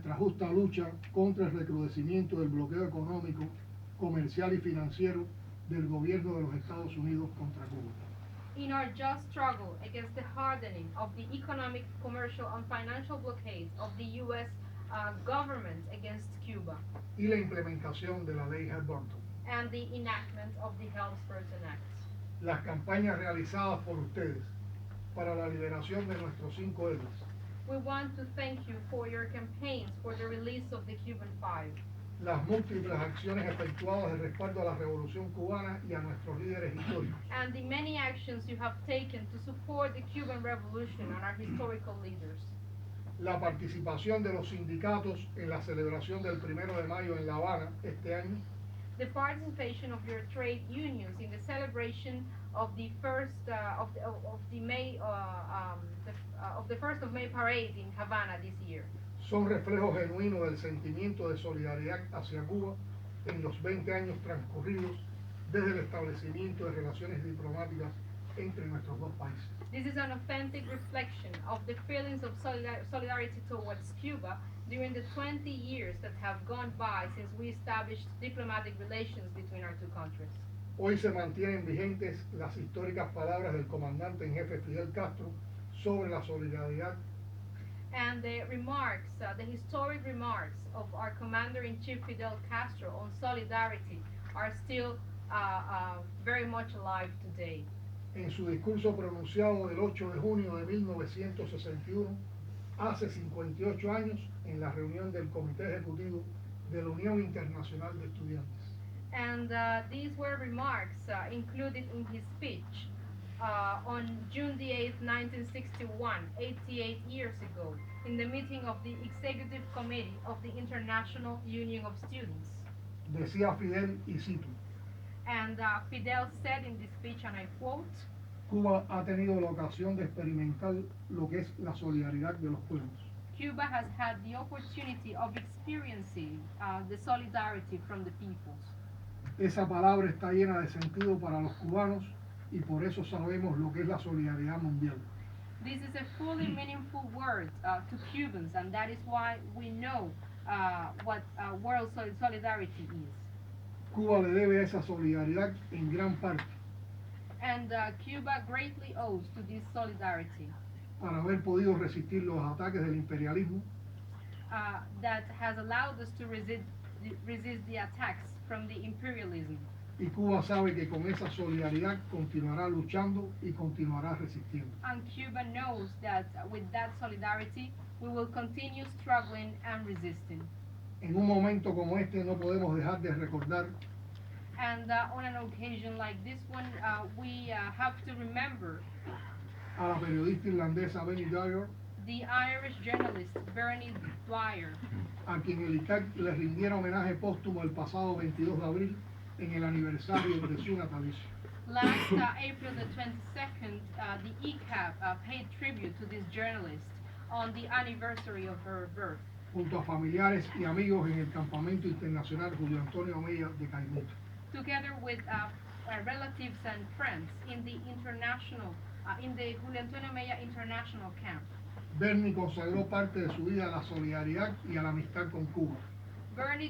nuestra justa lucha contra el recrudecimiento del bloqueo económico, comercial y financiero del gobierno de los Estados Unidos contra Cuba. In our just struggle against the hardening of the economic, commercial, and financial blockades of the U.S. Government against Cuba, Y la implementación de la ley Hart-Burton. and the enactment of the Helms-Burton Act. Las campañas realizadas por ustedes para la liberación de nuestros 5 héroes, We want to thank you for your campaigns for the release of the Cuban Five, las múltiples acciones efectuadas de respaldo a la revolución cubana y a nuestros líderes históricos, and the many actions you have taken to support the Cuban Revolution and our historical leaders. la participación de los sindicatos en la celebración del 1 de mayo en La Habana este año, The participation of your trade unions in the celebration of the first of the May of the 1st of May parade in Havana this year. son reflejos genuinos del sentimiento de solidaridad hacia Cuba en los 20 años transcurridos desde el establecimiento de relaciones diplomáticas entre nuestros dos países. This is an authentic reflection of the feelings of solidarity towards Cuba during the 20 years that have gone by since we established diplomatic relations between our two countries. Hoy se mantienen vigentes las históricas palabras del comandante en jefe Fidel Castro sobre la solidaridad And the remarks, the historic remarks of our Commander-in-Chief Fidel Castro on solidarity are still very much alive today. en su discurso pronunciado del 8 de junio de 1961, hace 58 años, en la reunión del Comité Ejecutivo de la Unión Internacional de Estudiantes. And these were remarks included in his speech on June the 8th, 1961, 88 years ago, in the meeting of the Executive Committee of the International Union of Students. Decía Fidel, y cito, And Fidel said in this speech, and I quote, Cuba ha tenido la ocasión de experimentar lo que es la solidaridad de los pueblos. Cuba has had the opportunity of experiencing the solidarity from the peoples. Esa palabra está llena de sentido para los cubanos y por eso sabemos lo que es la solidaridad mundial. This is a fully meaningful word to Cubans, and that is why we know what world solidarity is. Cuba le debe esa solidaridad en gran parte And Cuba greatly owes to this solidarity para haber podido resistir los ataques del imperialismo that has allowed us to resist the attacks from the imperialism. y Cuba sabe que con esa solidaridad continuará luchando y continuará resistiendo. And Cuba knows that with that solidarity, we will continue struggling and resisting. En un momento como este no podemos dejar de recordar And on an occasion like this one, we have to remember a la periodista irlandesa Benny Dyer, the Irish journalist Bernie Dwyer, a quien el ICAC le rindiera homenaje póstumo el pasado 22 de abril en el aniversario de su natalicio. Last April the 22nd, the ECAP paid tribute to this journalist on the anniversary of her birth, Junto a familiares y amigos en el Campamento Internacional Julio Antonio Mella de Caimito. together with relatives and friends in the Julio Antonio Mella International Camp. Bernie consagró parte de su vida a la solidaridad y a la amistad con Cuba. Bernie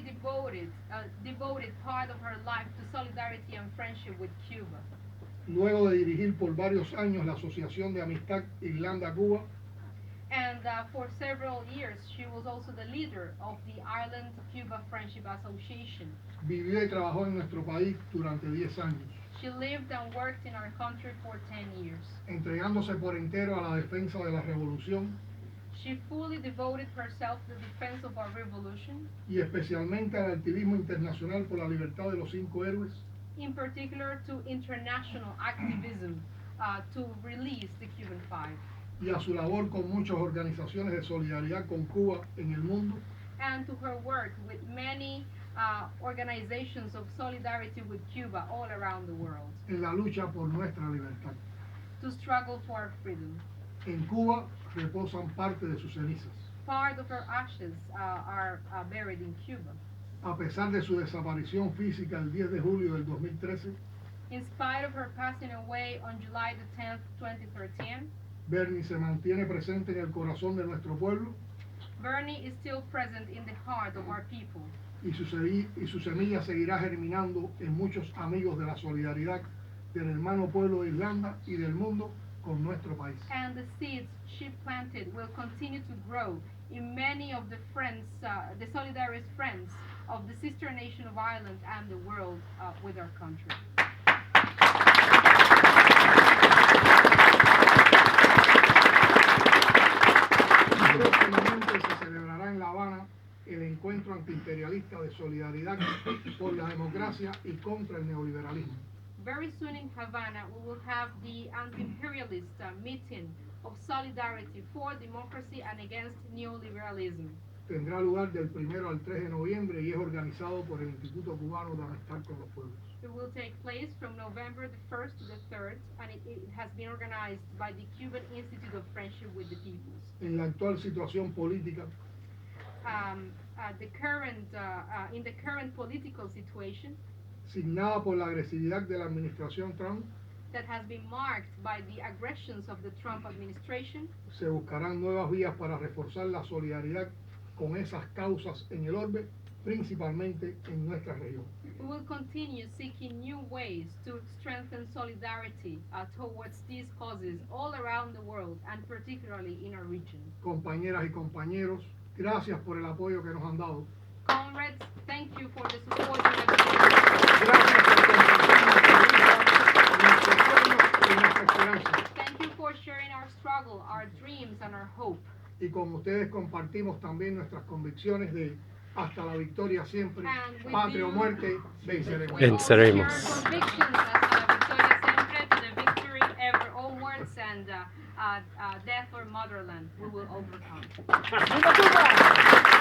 devoted part of her life to solidarity and friendship with Cuba. Luego de dirigir por varios años la Asociación de Amistad Irlanda-Cuba, And for several years, she was also the leader of the Ireland-Cuba Friendship Association. vivió y trabajó en nuestro país durante 10 años, She lived and worked in our country for 10 years. entregándose por entero a la defensa de la revolución She fully devoted herself to the defense of our revolution, y especialmente al activismo internacional por la libertad de los 5 héroes in particular to international activism to release the Cuban Five, y a su labor con muchas organizaciones de solidaridad con Cuba en el mundo, and to her work with many organizations of solidarity with Cuba all around the world, en la lucha por nuestra libertad. to struggle for our freedom. En Cuba reposan parte de sus cenizas. Part of her ashes are buried in Cuba. A pesar de su desaparición física el 10 de julio del 2013, In spite of her passing away on July the 10th, 2013, Bernie se mantiene presente en el corazón de nuestro pueblo Bernie is still present in the heart of our people. Y su semilla seguirá germinando en muchos amigos de la solidaridad del hermano pueblo de Irlanda y del mundo con nuestro país. And the seeds she planted will continue to grow in many of the friends, the solidarist friends of the sister nation of Ireland and the world with our country. Próximamente se celebrará en La Habana el encuentro antiimperialista de solidaridad por la democracia y contra el neoliberalismo. Very soon in Havana, we will have the anti-imperialist meeting of solidarity for democracy and against neoliberalism. Tendrá lugar del 1 al 3 de noviembre y es organizado por el Instituto Cubano de Amistad con los Pueblos. It will take place from November the 1st to the 3rd, and it has been organized by the Cuban Institute of Friendship with the Peoples. En la actual situación política, In the current political situation signada por la agresividad de la administración Trump, that has been marked by the aggressions of the Trump administration, se buscarán nuevas vías para reforzar la solidaridad con esas causas en el orbe, principalmente en nuestra región. we will continue seeking new ways to strengthen solidarity towards these causes all around the world and particularly in our region. Compañeras y compañeros, gracias por el apoyo que nos han dado. Comrades, thank you for the support you have given. Gracias por compartir nuestros sueños y nuestra esperanza. Thank you for sharing our struggle, our dreams, and our hope. Y con ustedes compartimos también nuestras convicciones de hasta la victoria siempre, And with patria o you, muerte, venceremos. We all share Venceremos. convictions hasta la victoria siempre, to the victory ever onwards, and death or motherland, we will overcome. ¡Viva Cuba!